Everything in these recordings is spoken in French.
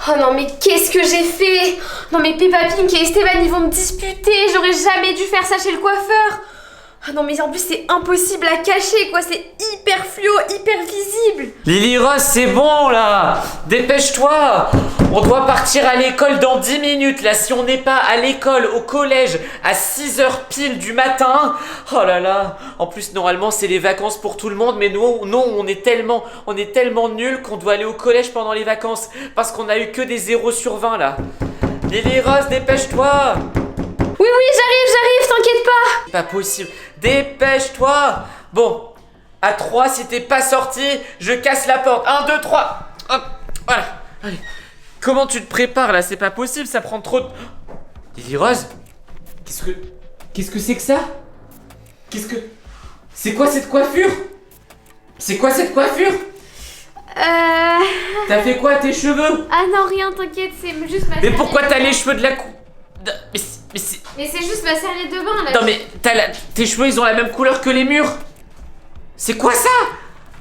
Oh non mais qu'est-ce que j'ai fait? Non mais Peppa Pink et Esteban ils vont me disputer, j'aurais jamais dû faire ça chez le coiffeur. Ah non mais en plus c'est impossible à cacher quoi, c'est hyper fluo, hyper visible. Lily Rose, c'est bon là. Dépêche-toi. On doit partir à l'école dans 10 minutes là. Si on n'est pas à l'école, au collège, à 6h pile du matin. Oh là là. En plus normalement c'est les vacances pour tout le monde. Mais nous, non, on est tellement nuls qu'on doit aller au collège pendant les vacances. Parce qu'on a eu que des 0 sur 20 là. Lily Rose, dépêche-toi. Oui, j'arrive, t'inquiète pas. Pas possible. Dépêche-toi. Bon, à 3, si t'es pas sorti, je casse la porte. 1, 2, 3. Hop, voilà. Allez. Comment tu te prépares là? C'est pas possible, ça prend trop de... Lily Rose? Qu'est-ce que c'est que ça? C'est quoi cette coiffure? T'as fait quoi à tes cheveux? Ah non, rien, t'inquiète, c'est juste ma Mais serviette pourquoi de t'as bain. les cheveux de la Mais c'est juste ma serviette de bain là. Non mais tes cheveux ils ont la même couleur que les murs. C'est quoi ça?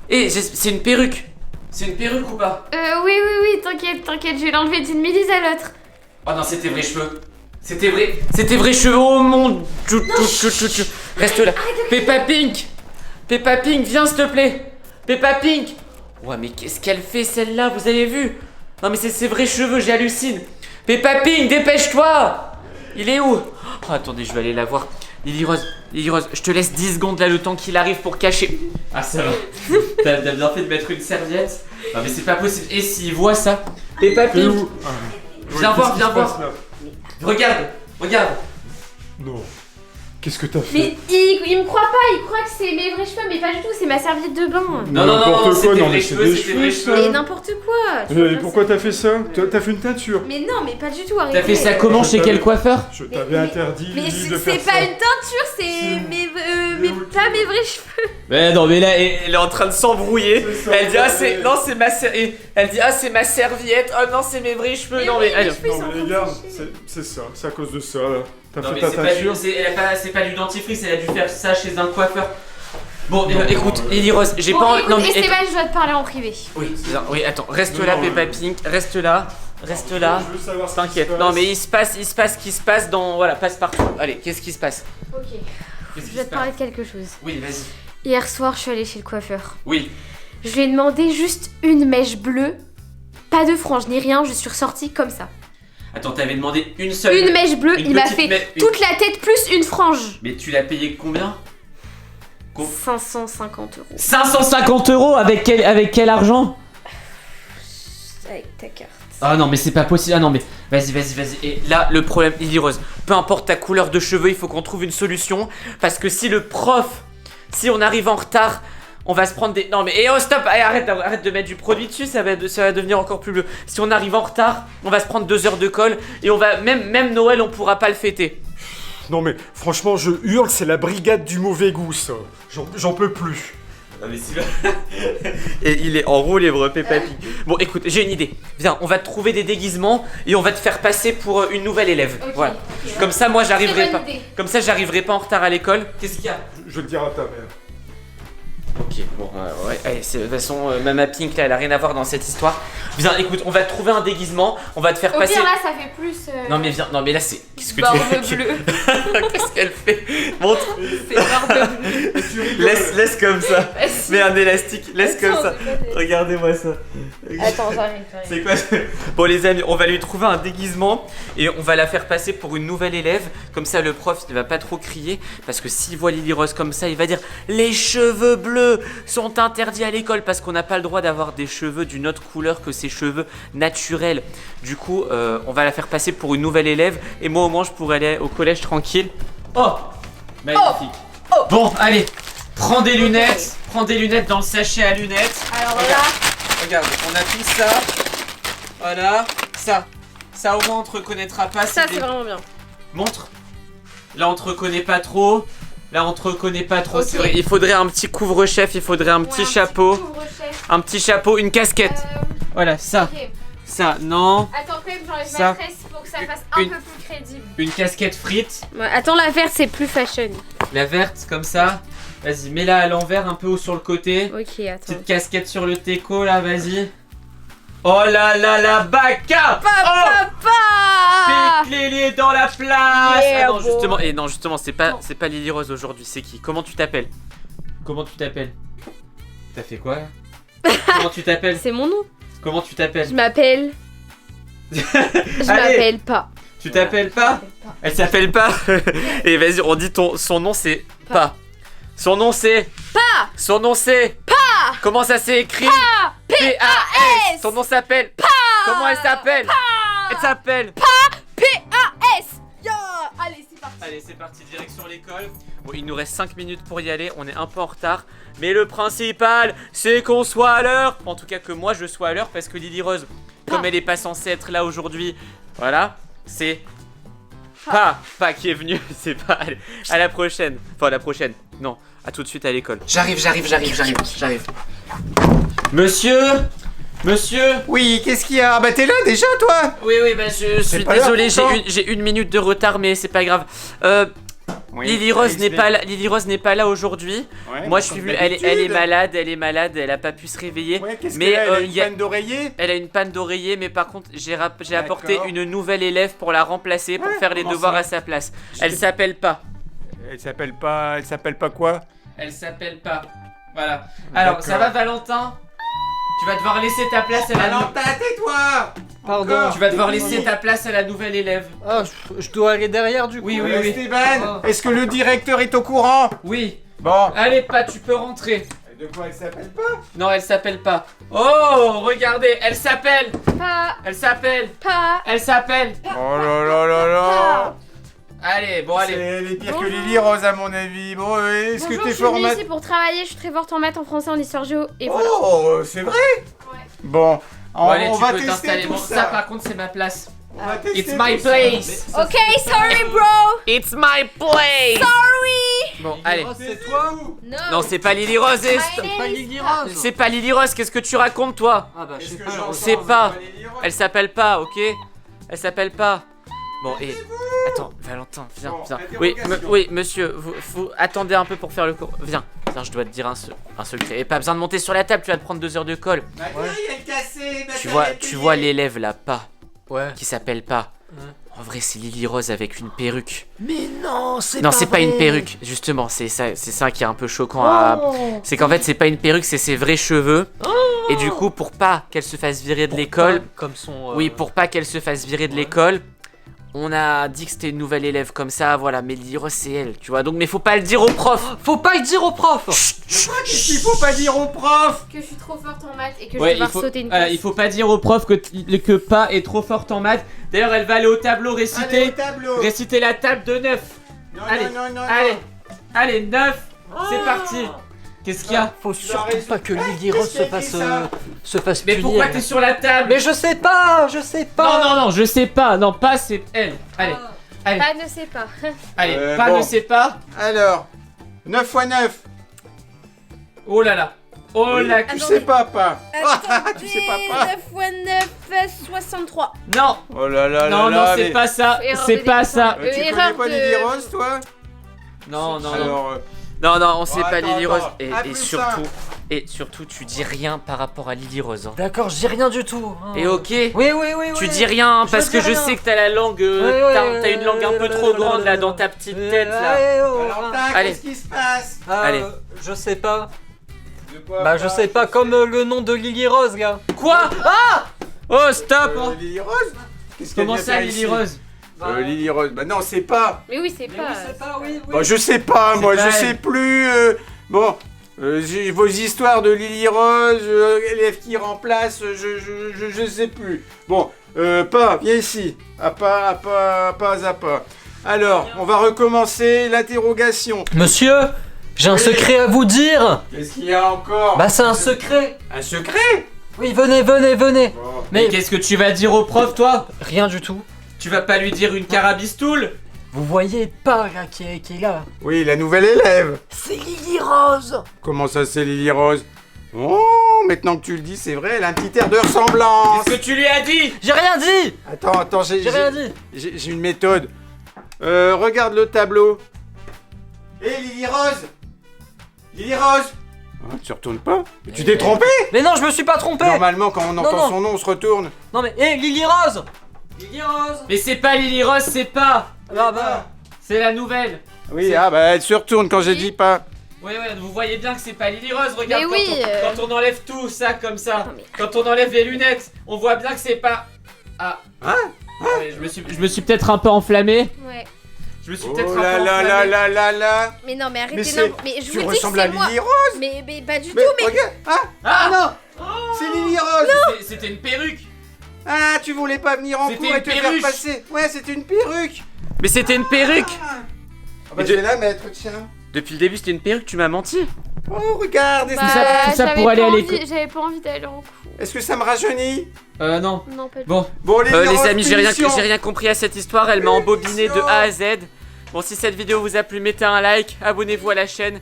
Eh, c'est une perruque. C'est une perruque ou pas? Oui, t'inquiète, je vais l'enlever d'une millise à l'autre. Oh non, c'était vrais cheveux. C'était vrais cheveux. Oh mon... Reste là. Peppa Pink, viens s'il te plaît. Peppa Pink. Ouais mais qu'est-ce qu'elle fait celle-là? Vous avez vu? Non mais c'est ses vrais cheveux, j'hallucine. Peppa Pink, dépêche-toi. Il est où? Oh, attendez, je vais aller la voir. Lily Rose, je te laisse 10 secondes là le temps qu'il arrive pour cacher. Ah ça va. T'as bien fait de mettre une serviette. Non mais c'est pas possible. Et s'il voit ça? Peppa Pink. Viens voir. Regarde. Non. Qu'est-ce que t'as fait? Mais il me croit pas, il croit que c'est mes vrais cheveux, mais pas du tout, c'est ma serviette de bain. Non, c'était non, vrais mais cheveux, c'est c'était des vrais cheveux, cheveux. Mais n'importe quoi. tu Et vois, pourquoi c'est- t'as fait ça? T'as fait une teinture? Mais non, mais pas du tout, arrêtez. T'as fait ça comment? Chez quel coiffeur? Je Mais- t'avais interdit Mais Lily, de c'est faire pas ça. une teinture, c'est pas mes vrais cheveux. Mais non, mais là, elle est en train de s'embrouiller. C'est ça, Elle dit, ah, c'est. ouais. Non, c'est ma serviette. Elle dit, ah, c'est ma serviette. Oh non, c'est mes vrais cheveux. Non, oui, mais. Allez. mes cheveux, ils Non sont mais en les train gars, de sécher. c'est ça, c'est à cause de ça là. T'as Non, fait mais ta c'est pas, teinture? c'est pas du dentifrice, elle a dû faire ça chez un coiffeur. Bon, écoute, non, Lily Rose, j'ai Bon, pas envie. écoute, Non, mais. Esteban, je dois te parler en privé. Oui, attends, reste Non, là, non, Peppa mais- Pink, reste là. Reste là. Je veux savoir ce qui se T'inquiète. passe. Non, mais il se passe ce qui se passe dans. Voilà, passe partout. Allez, qu'est-ce qui se passe? Ok, Qu'est-ce je qui dois se te parler passe? de quelque chose. Oui, vas-y. Hier soir, je suis allée chez le coiffeur. Oui. Je lui ai demandé juste une mèche bleue, pas de frange ni rien, je suis ressortie comme ça. Attends, t'avais demandé une seule. Une mèche bleue, une il m'a petite fait mèche- toute la tête plus une frange. Mais tu l'as payé combien? 550 euros. 550 € avec quel argent? Avec ta carte. Ah non mais c'est pas possible, ah non mais vas-y. Et là le problème, Lily Rose, peu importe ta couleur de cheveux, il faut qu'on trouve une solution. Parce que si si on arrive en retard, on va se prendre des... Non mais oh stop, allez, arrête de mettre du produit dessus, ça va devenir encore plus bleu. Si on arrive en retard, on va se prendre 2 heures de colle. Et on va, même Noël on pourra pas le fêter. Non mais franchement je hurle, c'est la brigade du mauvais goût ça. J'en peux plus. Non mais c'est... Et il est en roue libre, Peppa Pig. Bon écoute, j'ai une idée. Viens, on va te trouver des déguisements et on va te faire passer pour une nouvelle élève. Ok, Voilà. ok. Comme ça, moi j'arriverai Très pas. bonne idée. Comme ça, j'arriverai pas en retard à l'école. Qu'est-ce qu'il y a? Je vais le dire à ta mère. Ok, bon, ouais, allez, de toute façon, Mama Pink là, elle a rien à voir dans cette histoire. Viens, écoute, on va te trouver un déguisement, on va te faire Au passer. pire, là, ça fait plus. Non mais viens, non mais là c'est. Qu'est-ce que Barbe tu bleue. Qu'est-ce qu'elle fait? Montre. C'est barbe bleue. Laisse comme ça. Vas-y. Mets un élastique, laisse comme Attends, ça. c'est quoi, Regardez-moi ça. Attends, j'arrive. C'est quoi ce... Bon les amis, on va lui trouver un déguisement et on va la faire passer pour une nouvelle élève. Comme ça le prof ne va pas trop crier. Parce que s'il voit Lily Rose comme ça, il va dire les cheveux bleus sont interdits à l'école. Parce qu'on n'a pas le droit d'avoir des cheveux d'une autre couleur que ses cheveux naturels. Du coup, on va la faire passer pour une nouvelle élève. Et moi au moins je pourrais aller au collège tranquille. Oh, magnifique. Bon, allez, prends des lunettes. Prends des lunettes dans le sachet à lunettes. Alors Regarde. là, Regarde, on a tout ça. Voilà, ça au moins on te reconnaîtra pas. ça, des- c'est vraiment bien. Montre. Là on te reconnaît pas trop. Là on te reconnaît pas trop. Ok. C'est vrai, il faudrait un petit couvre-chef, il faudrait un petit Ouais, chapeau. couvre-chef. Un petit chapeau, une casquette. Voilà, ça. Ok. Ça, non. Attends, quand même, j'enlève Ça. ma tresse pour que ça fasse un Une- peu plus crédible. Une casquette frite. Ouais, attends, la verte, c'est plus fashion. La verte, comme ça. Vas-y, mets-la à l'envers, un peu haut sur le côté. Ok, attends. Petite casquette sur le teco, là, vas-y. Oh là là la baka. Papa. Pique Lily dans la place. Yeah, Ah non, boy. justement, et non, justement, c'est pas Lily Rose aujourd'hui, c'est qui? Comment tu t'appelles? Comment tu t'appelles? T'as fait quoi là? Comment tu t'appelles? C'est mon nom. Comment tu t'appelles? Je m'appelle. Je m'appelle pas. Tu t'appelles pas? Elle s'appelle pas. Et vas-y, on dit son nom c'est pas. Son nom c'est Pas. Son nom c'est Pas. Comment ça s'écrit? P-A-S. Son nom s'appelle Pas. Comment elle s'appelle? Elle s'appelle P-A-S. Yo. Allez, c'est parti. Allez, c'est parti, direction l'école. Bon, il nous reste 5 minutes pour y aller, on est un peu en retard. Mais le principal, c'est qu'on soit à l'heure. En tout cas, que moi je sois à l'heure parce que Lily Rose, comme elle est pas censée être là aujourd'hui, voilà, c'est pas qui est venu, c'est pas. Allez, à la prochaine. Enfin, à la prochaine. Non, à tout de suite à l'école. J'arrive. Monsieur. Oui, qu'est-ce qu'il y a? Ah bah t'es là déjà toi? Oui, bah je suis pas l'heure, désolé, pourtant. j'ai une minute de retard, mais c'est pas grave. Oui, Lily Rose n'est explique. pas là. Lily Rose n'est pas là aujourd'hui. Ouais, Moi je suis comme venu. Elle est d'habitude. malade. Elle a pas pu se réveiller. Ouais, qu'est-ce mais qu'elle a? Elle a il une y a- panne d'oreiller? Elle a une panne d'oreiller, mais par contre j'ai apporté D'accord. une nouvelle élève pour la remplacer, pour Ouais, faire les comment devoirs ça à sa place. Elle s'appelle pas. Elle s'appelle pas quoi? Elle s'appelle pas. Voilà. Alors ça va Valentin? Tu vas devoir laisser ta place à la. Valentin, tais-toi! Pardon. Tu vas devoir laisser ta place à la nouvelle élève. Ah, je dois aller derrière du coup. Oui. Esteban, est-ce que le directeur est au courant? Oui. Bon. Allez pas, tu peux rentrer. De quoi elle s'appelle pas? Non, elle s'appelle pas. Oh, regardez, elle s'appelle. Pas. Elle s'appelle. Pas. Elle s'appelle. Oh là là là là! Allez, bon allez. Elle est pire que Bonjour. Lily Rose à mon avis. Bon, est-ce que Bonjour, t'es je suis venue format... ici pour travailler. Je suis très forte en maths, en français, en histoire géo. Et voilà. Oh, c'est vrai? Ouais. Bon, Bon, allez, on tu va peux tester t'installer. tout Bon, ça. ça par contre, c'est ma place. On va tester It's my tout ça. place. Ok, sorry, bro. It's my place. Sorry. Bon, allez. C'est toi? No. Non, c'est pas Lily Rose. My c'est- name Pas is Lily pas. Rose. C'est pas Lily Rose. Qu'est-ce que tu racontes, toi? Ah bah je sais Est-ce que pas. j'entends, C'est pas. Lily Rose? Elle s'appelle pas, ok? Elle s'appelle pas. Bon, et. Attends, Valentin, viens, Bon, viens. interrogation. Oui, monsieur, vous attendez un peu pour faire le cours. Viens, je dois te dire un secret. Et pas besoin de monter sur la table, tu vas te prendre 2 heures de colle. Matériel cassé, Tu vois l'élève là, pas, Ouais. qui s'appelle pas. Ouais. En vrai, c'est Lily Rose avec une perruque. Mais non, c'est Non, c'est pas une perruque, justement, c'est ça qui est un peu choquant à. C'est qu'en fait, c'est pas une perruque, c'est ses vrais cheveux. Et du coup, pour pas qu'elle se fasse virer de l'école. Comme son. Oui, pour pas qu'elle se fasse virer de l'école, on a dit que c'était une nouvelle élève comme ça, voilà, mais Lily Rose c'est elle, tu vois, donc mais faut pas le dire au prof. Faut pas le dire au prof. Qu'est-ce qu'il faut pas dire au prof? Que je suis trop forte en maths et que je vais devoir sauter une voilà, classe. il faut pas dire au prof que pas est trop forte en maths. D'ailleurs, elle va aller au tableau Allez, réciter, au tableau. réciter la table de 9. Non, Allez, non. allez, 9, c'est parti. Qu'est-ce qu'il y a? Faut surtout pas que Lily Rose se fasse Mais punir. pourquoi t'es sur la table? Mais je sais pas. Non, je sais pas, non, pas c'est elle. Allez, allez, Pas ne sais pas. allez, pas bon. ne sait pas. Alors, 9 x 9. Oh là là, oh là, Tu sais pas. Tu sais pas. 9 x 9, 63. non, Oh là là non, là là. c'est mais- pas ça, Erreur c'est de pas découpage. ça. Tu connais Erreur pas de- Lily Rose, toi? Non, Alors, non, on sait Oh, pas attends, Lily Rose. attends. Et Appelle surtout, tu dis rien par rapport à Lily Rose. Hein. D'accord, je dis rien du tout. hein. Et ok, Oui. tu dis rien hein, Je parce dis que je rien. sais que t'as la langue, t'as une langue un peu trop grande là dans ta petite tête là. Valentin, Allez. qu'est-ce qui se passe? Allez. Je sais pas. De quoi Bah je sais pas, comme le nom de Lily Rose, gars. Quoi? Ah! Oh stop! Lily Rose? Qu'est-ce qu'elle Comment vient ça faire Lily ici? Rose? Lily Rose, bah non, c'est pas. Mais oui, c'est pas. oui. Bah, je sais pas, C'est moi, pas je elle. sais plus. Bon, vos histoires de Lily Rose, élève qui remplace, je sais plus. Bon, pas, viens ici. À pas. Alors, on va recommencer l'interrogation. Monsieur, j'ai un secret à vous dire. Qu'est-ce qu'il y a encore? Bah c'est un secret. Un secret? Oui, venez. Bon. Mais qu'est-ce que tu vas dire au prof toi? Rien du tout. Tu vas pas lui dire une carabistoule? Vous voyez pas là qui est là. Oui, la nouvelle élève. C'est Lily Rose. Comment ça, c'est Lily Rose? Oh, maintenant que tu le dis, c'est vrai, elle a un petit air de ressemblance. Qu'est-ce que tu lui as dit? J'ai rien dit. Attends, J'ai rien dit. j'ai une méthode. Regarde le tableau. Hé, Lily Rose! Lily Rose! Ah, tu retournes pas? Mais tu t'es trompé? Mais non, je me suis pas trompé. Normalement, quand on entend non. son nom, on se retourne. Non mais, hé, Lily Rose. Lily Rose. Mais c'est pas Lily Rose, c'est pas. Ah bah. C'est la nouvelle. Oui, C'est- ah bah elle se retourne quand j'ai dit pas. Ouais, vous voyez bien que c'est pas Lily Rose, regarde Mais quand, oui, quand on enlève tout ça comme ça, Non, mais- quand on enlève les lunettes, on voit bien que c'est pas... Ah. Ouais, je me suis peut-être un peu enflammé. Ouais. Je me suis peut-être Oh un là peu là enflammé. là là là là. Mais non, mais arrêtez, Mais c'est- non. Mais je Tu vous dis que ressembles à c'est moi. Lily Rose. Mais pas du tout, Mais mais. regarde. Ah non. C'est Lily Rose. C'était une perruque. Ah, tu voulais pas venir en C'était cours une et te faire perruche. passer. Ouais, c'était une perruque. Mais c'était une perruque. Ah bah, Et je vais la mettre, tiens. Depuis le début c'était une perruque, tu m'as menti. Oh, regarde. Est-ce Bah, que tout ça j'avais pour aller pas à envie- l'école. J'avais pas envie d'aller en cours. est-ce que ça me rajeunit? Non. Non, pas du tout. Bon, Bon, Lily les Rose, amis, punition. j'ai rien compris à cette histoire, elle m'a embobiné de A à Z. Bon, si cette vidéo vous a plu, mettez un like, abonnez-vous à la chaîne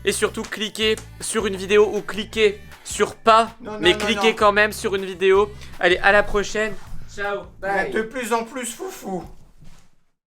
et surtout cliquez sur une vidéo ou cliquez sur pas, Non, mais non, cliquez non. quand même sur une vidéo. Allez, à la prochaine. Ciao, bye. De plus en plus foufou.